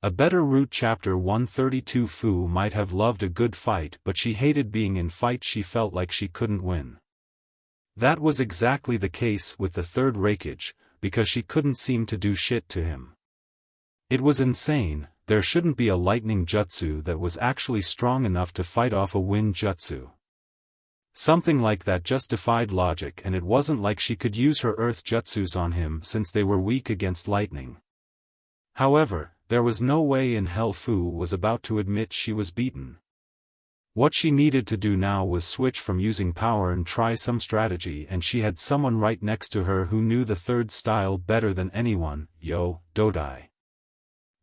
A better route. Chapter 132. Fu might have loved a good fight, but she hated being in fights she felt like she couldn't win. That was exactly the case with the third Raikage, because she couldn't seem to do shit to him. It was insane. There shouldn't be a lightning jutsu that was actually strong enough to fight off a wind jutsu. Something like that just defied logic, and it wasn't like she could use her earth jutsus on him since they were weak against lightning. However, there was no way in hell Fu was about to admit she was beaten. What she needed to do now was switch from using power and try some strategy, and she had someone right next to her who knew the third style better than anyone. Dodai.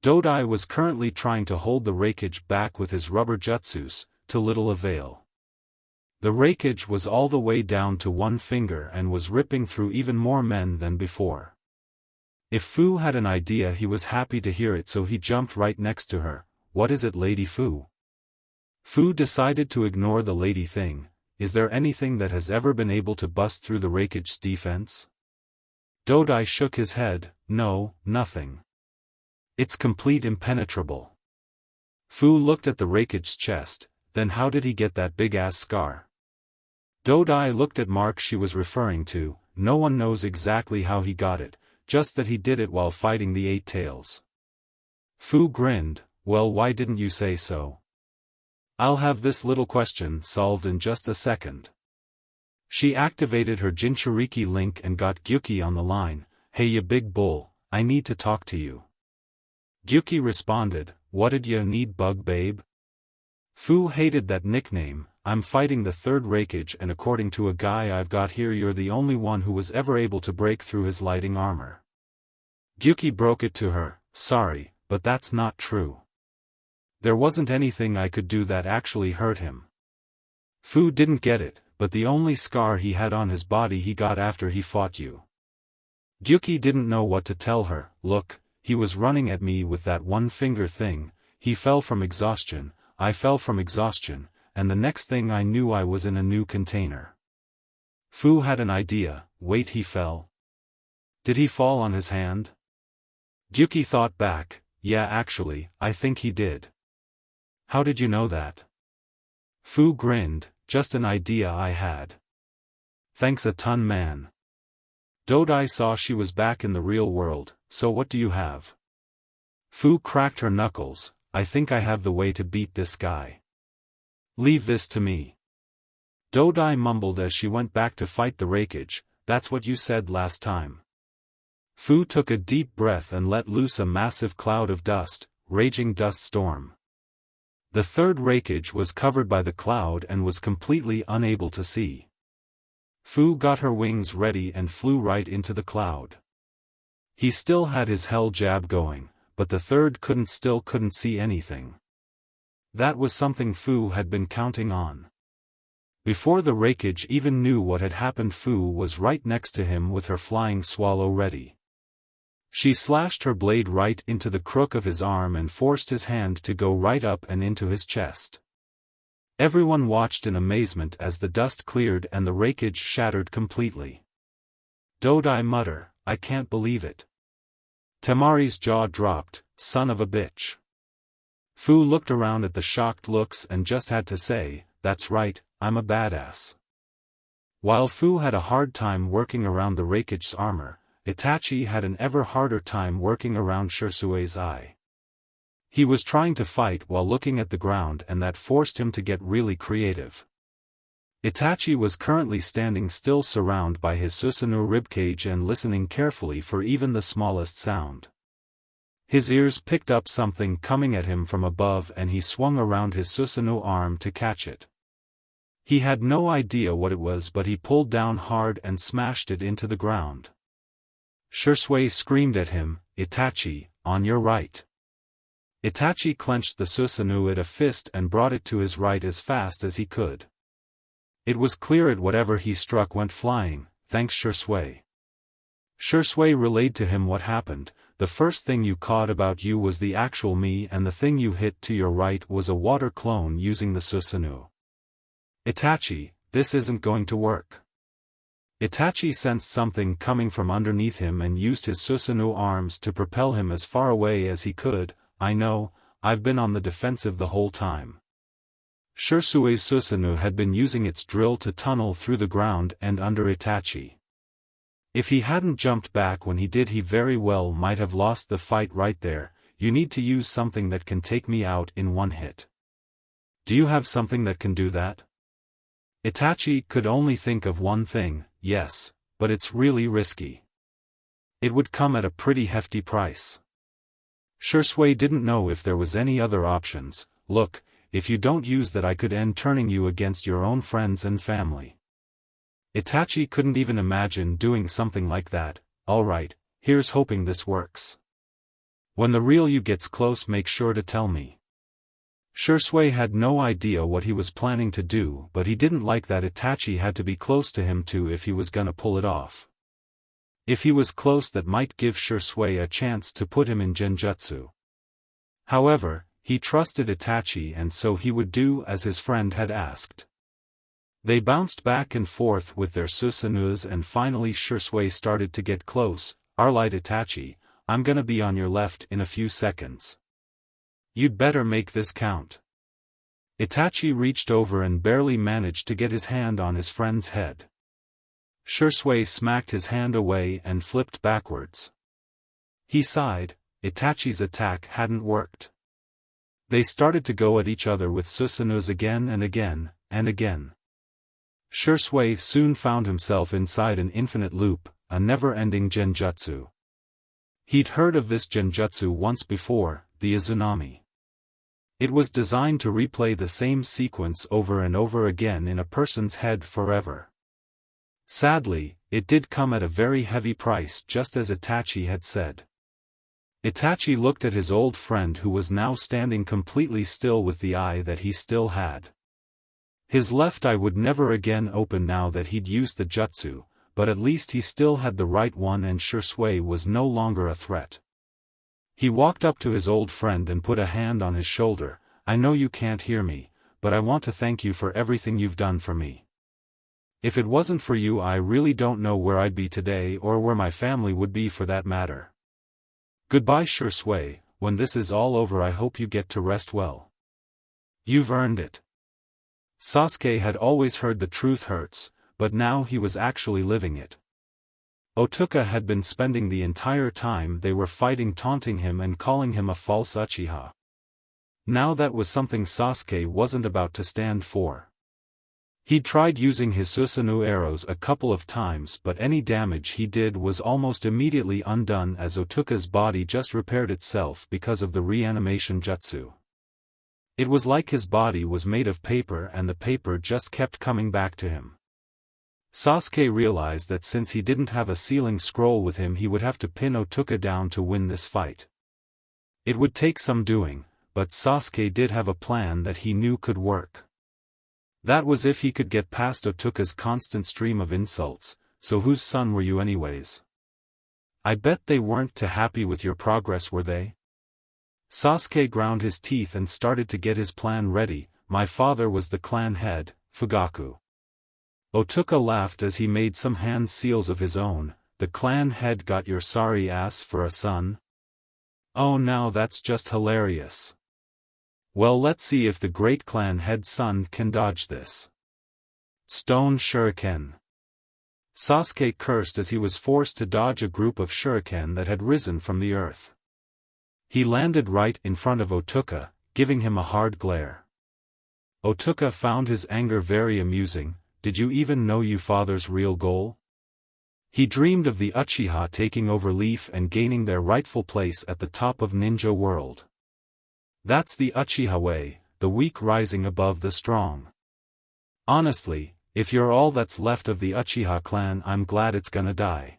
Dodai was currently trying to hold the Raikage back with his rubber jutsus, to little avail. The Raikage was all the way down to one finger and was ripping through even more men than before. If Fu had an idea, he was happy to hear it, so he jumped right next to her. "What is it, Lady Fu?" Fu decided to ignore the lady thing. "Is there anything that has ever been able to bust through the Raikage's defense?" Dodai shook his head. "No, nothing. It's complete impenetrable." Fu looked at the Raikage's chest. "Then how did he get that big-ass scar?" Dodai looked at Mark she was referring to. "No one knows exactly how he got it, just that he did it while fighting the Eight Tails." Fu grinned. "Well, why didn't you say so? I'll have this little question solved in just a second." She activated her Jinchuriki link and got Gyuki on the line. "Hey ya big bull, I need to talk to you." Gyuki responded, "What'd ya need, bug babe?" Fu hated that nickname. "I'm fighting the third Raikage, and according to a guy I've got here, you're the only one who was ever able to break through his lighting armor." Gyuki broke it to her. "Sorry, but that's not true. There wasn't anything I could do that actually hurt him." Fu didn't get it, but the only scar he had on his body he got after he fought you. Gyuki didn't know what to tell her. "Look, he was running at me with that one finger thing, he fell from exhaustion, I fell from exhaustion, and the next thing I knew I was in a new container." Fu had an idea. "Wait, he fell? Did he fall on his hand?" Gyuki thought back. "Yeah, actually, I think he did." "How did you know that?" Fu grinned. "Just an idea I had." "Thanks a ton, man." Dodai saw she was back in the real world. "So what do you have?" Fu cracked her knuckles. "I think I have the way to beat this guy. Leave this to me." Dodai mumbled as she went back to fight the Raikage. "That's what you said last time." Fu took a deep breath and let loose a massive cloud of dust, raging dust storm. The third Raikage was covered by the cloud and was completely unable to see. Fu got her wings ready and flew right into the cloud. He still had his hell jab going, but the third couldn't see anything. That was something Fu had been counting on. Before the Raikage even knew what had happened, Fu was right next to him with her flying swallow ready. She slashed her blade right into the crook of his arm and forced his hand to go right up and into his chest. Everyone watched in amazement as the dust cleared and the Raikage shattered completely. Dodai muttered, "I can't believe it." Temari's jaw dropped. "Son of a bitch." Fu looked around at the shocked looks and just had to say, "That's right, I'm a badass." While Fu had a hard time working around the Raikage's armor, Itachi had an ever harder time working around Shirsue's eye. He was trying to fight while looking at the ground, and that forced him to get really creative. Itachi was currently standing still, surrounded by his Susanoo ribcage and listening carefully for even the smallest sound. His ears picked up something coming at him from above and he swung around his Susanoo arm to catch it. He had no idea what it was, but he pulled down hard and smashed it into the ground. Shirsue screamed at him, "Itachi, on your right." Itachi clenched the Susanoo at a fist and brought it to his right as fast as he could. It was clear that whatever he struck went flying, thanks Shirsue. Shirsue relayed to him what happened. "The first thing you caught about you was the actual me, and the thing you hit to your right was a water clone using the Susanoo. Itachi, this isn't going to work." Itachi sensed something coming from underneath him and used his Susanoo arms to propel him as far away as he could, I know, I've been on the defensive the whole time. Shirsui's Susanoo had been using its drill to tunnel through the ground and under Itachi. If he hadn't jumped back when he did, he very well might have lost the fight right there. You need to use something that can take me out in one hit. Do you have something that can do that? Itachi could only think of one thing, yes, but it's really risky. It would come at a pretty hefty price. Shisui didn't know if there was any other options. Look, if you don't use that, I could end turning you against your own friends and family. Itachi couldn't even imagine doing something like that. Alright, here's hoping this works. When the real you gets close, make sure to tell me. Shisui had no idea what he was planning to do, but he didn't like that Itachi had to be close to him too if he was gonna pull it off. If he was close, that might give Shisui a chance to put him in genjutsu. However, he trusted Itachi, and so he would do as his friend had asked. They bounced back and forth with their Susanuos, and finally Shisui started to get close. Alright Itachi, I'm gonna be on your left in a few seconds. You'd better make this count. Itachi reached over and barely managed to get his hand on his friend's head. Shisui smacked his hand away and flipped backwards. He sighed. Itachi's attack hadn't worked. They started to go at each other with Susanuos again and again, and again. Shisui soon found himself inside an infinite loop, a never-ending genjutsu. He'd heard of this genjutsu once before, the Izunami. It was designed to replay the same sequence over and over again in a person's head forever. Sadly, it did come at a very heavy price, just as Itachi had said. Itachi looked at his old friend, who was now standing completely still with the eye that he still had. His left eye would never again open now that he'd used the jutsu, but at least he still had the right one, and Shisui was no longer a threat. He walked up to his old friend and put a hand on his shoulder. I know you can't hear me, but I want to thank you for everything you've done for me. If it wasn't for you, I really don't know where I'd be today, or where my family would be for that matter. Goodbye Shisui, when this is all over I hope you get to rest well. You've earned it. Sasuke had always heard the truth hurts, but now he was actually living it. Otsuka had been spending the entire time they were fighting taunting him and calling him a false Uchiha. Now that was something Sasuke wasn't about to stand for. He'd tried using his Susanoo arrows a couple of times, but any damage he did was almost immediately undone, as Otsuka's body just repaired itself because of the reanimation jutsu. It was like his body was made of paper, and the paper just kept coming back to him. Sasuke realized that since he didn't have a sealing scroll with him, he would have to pin Otsuka down to win this fight. It would take some doing, but Sasuke did have a plan that he knew could work. That was if he could get past Otsuka's constant stream of insults. So whose son were you anyways? I bet they weren't too happy with your progress, were they? Sasuke ground his teeth and started to get his plan ready. My father was the clan head, Fugaku. Otsuka laughed as he made some hand seals of his own. The clan head got your sorry ass for a son? Oh, now that's just hilarious. Well, let's see if the great clan head's son can dodge this. Stone Shuriken. Sasuke cursed as he was forced to dodge a group of shuriken that had risen from the earth. He landed right in front of Otsuka, giving him a hard glare. Otsuka found his anger very amusing. Did you even know your father's real goal? He dreamed of the Uchiha taking over Leaf and gaining their rightful place at the top of ninja world. That's the Uchiha way, the weak rising above the strong. Honestly, if you're all that's left of the Uchiha clan, I'm glad it's gonna die.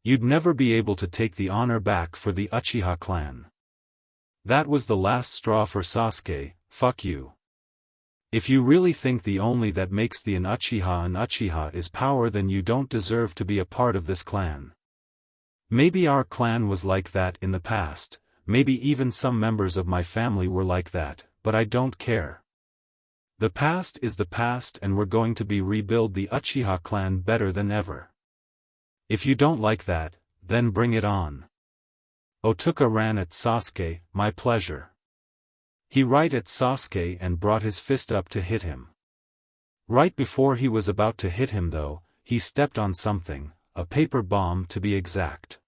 You'd never be able to take the honor back for the Uchiha clan. That was the last straw for Sasuke. Fuck you. If you really think the only that makes the an Uchiha is power, then you don't deserve to be a part of this clan. Maybe our clan was like that in the past, maybe even some members of my family were like that, but I don't care. The past is the past, and we're going to rebuild the Uchiha clan better than ever. If you don't like that, then bring it on. Otsuka ran at Sasuke, my pleasure. He right at Sasuke and brought his fist up to hit him. Right before he was about to hit him though, he stepped on something, a paper bomb to be exact.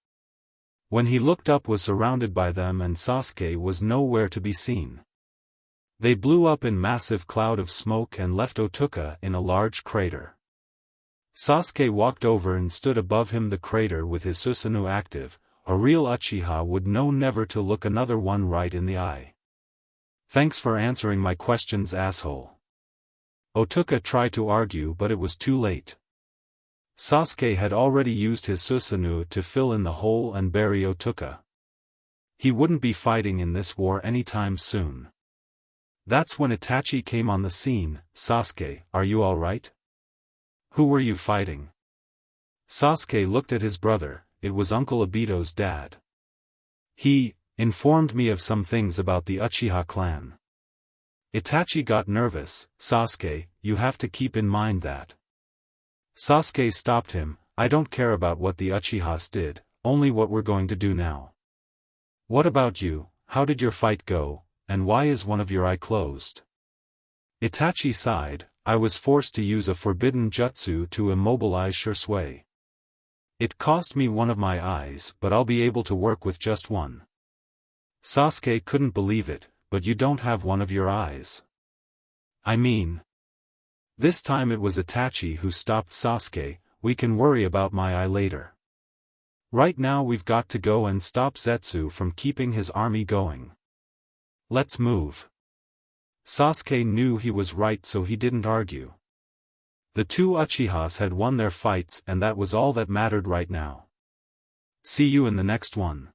When he looked up was surrounded by them and Sasuke was nowhere to be seen. They blew up in massive cloud of smoke and left Otsuka in a large crater. Sasuke walked over and stood above him the crater with his Susanoo active. A real Uchiha would know never to look another one right in the eye. Thanks for answering my questions, asshole. Otsuka tried to argue but it was too late. Sasuke had already used his Susanoo to fill in the hole and bury Otsuka. He wouldn't be fighting in this war anytime soon. That's when Itachi came on the scene. Sasuke, are you alright? Who were you fighting? Sasuke looked at his brother. It was Uncle Obito's dad. He informed me of some things about the Uchiha clan. Itachi got nervous. Sasuke, you have to keep in mind that. Sasuke stopped him. I don't care about what the Uchihas did, only what we're going to do now. What about you? How did your fight go, and why is one of your eye closed? Itachi sighed. I was forced to use a forbidden jutsu to immobilize Shursui. It cost me one of my eyes, but I'll be able to work with just one. Sasuke couldn't believe it, but you don't have one of your eyes. I mean. This time it was Itachi who stopped Sasuke. We can worry about my eye later. Right now we've got to go and stop Zetsu from keeping his army going. Let's move. Sasuke knew he was right so he didn't argue. The two Uchihas had won their fights and that was all that mattered right now. See you in the next one.